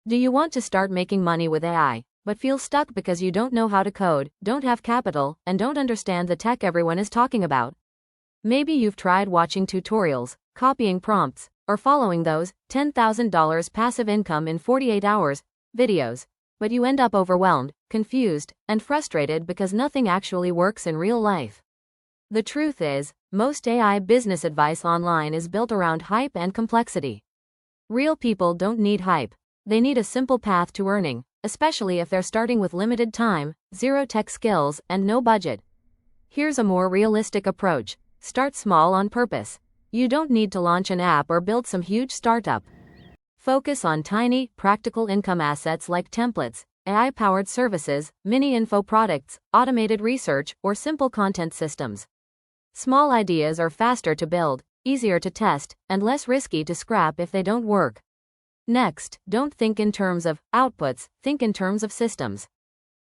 Do you want to start making money with AI, but feel stuck because you don't know how to code, don't have capital, and don't understand the tech everyone is talking about? Maybe you've tried watching tutorials, copying prompts, or following those $10,000 passive income in 48 hours videos, but you end up overwhelmed, confused, and frustrated because nothing actually works in real life. The truth is, most AI business advice online is built around hype and complexity. Real people don't need hype. They need a simple path to earning, especially if they're starting with limited time, zero tech skills, and no budget. Here's a more realistic approach. Start small on purpose. You don't need to launch an app or build some huge startup. Focus on tiny, practical income assets like templates, AI-powered services, mini-info products, automated research, or simple content systems. Small ideas are faster to build, easier to test, and less risky to scrap if they don't work. Next, don't think in terms of outputs, think in terms of systems.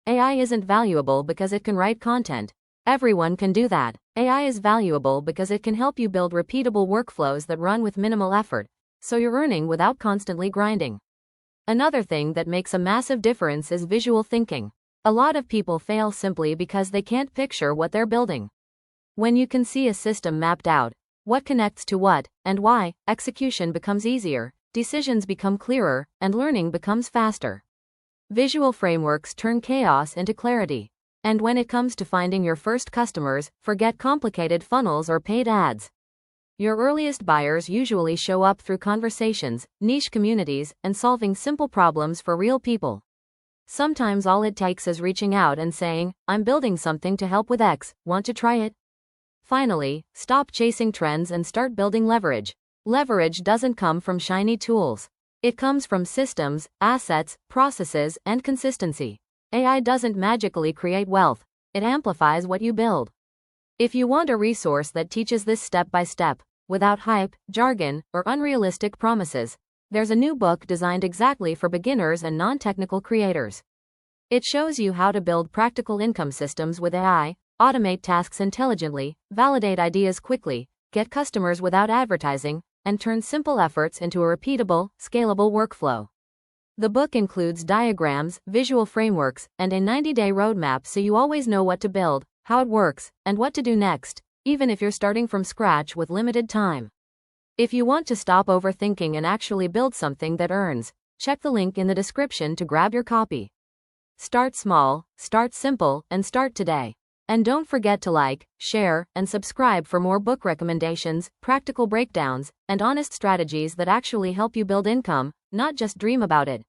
AI isn't valuable because it can write content. Everyone can do that. AI is valuable because it can help you build repeatable workflows that run with minimal effort, so you're earning without constantly grinding. Another thing that makes a massive difference is visual thinking. A lot of people fail simply because they can't picture what they're building. When you can see a system mapped out, what connects to what, and why, execution becomes easier, decisions become clearer, and learning becomes faster. Visual frameworks turn chaos into clarity. And when it comes to finding your first customers, forget complicated funnels or paid ads. Your earliest buyers usually show up through conversations, niche communities, and solving simple problems for real people. Sometimes all it takes is reaching out and saying, "I'm building something to help with X, want to try it?" Finally, stop chasing trends and start building leverage. Leverage doesn't come from shiny tools. It comes from systems, assets, processes, and consistency. AI doesn't magically create wealth. It amplifies what you build. If you want a resource that teaches this step by step, without hype, jargon, or unrealistic promises, there's a new book designed exactly for beginners and non-technical creators. It shows you how to build practical income systems with AI, automate tasks intelligently, validate ideas quickly, get customers without advertising, and turn simple efforts into a repeatable, scalable workflow. The book includes diagrams, visual frameworks, and a 90-day roadmap so you always know what to build, how it works, and what to do next, even if you're starting from scratch with limited time. If you want to stop overthinking and actually build something that earns, check the link in the description to grab your copy. Start small, start simple, and start today. And don't forget to like, share, and subscribe for more book recommendations, practical breakdowns, and honest strategies that actually help you build income, not just dream about it.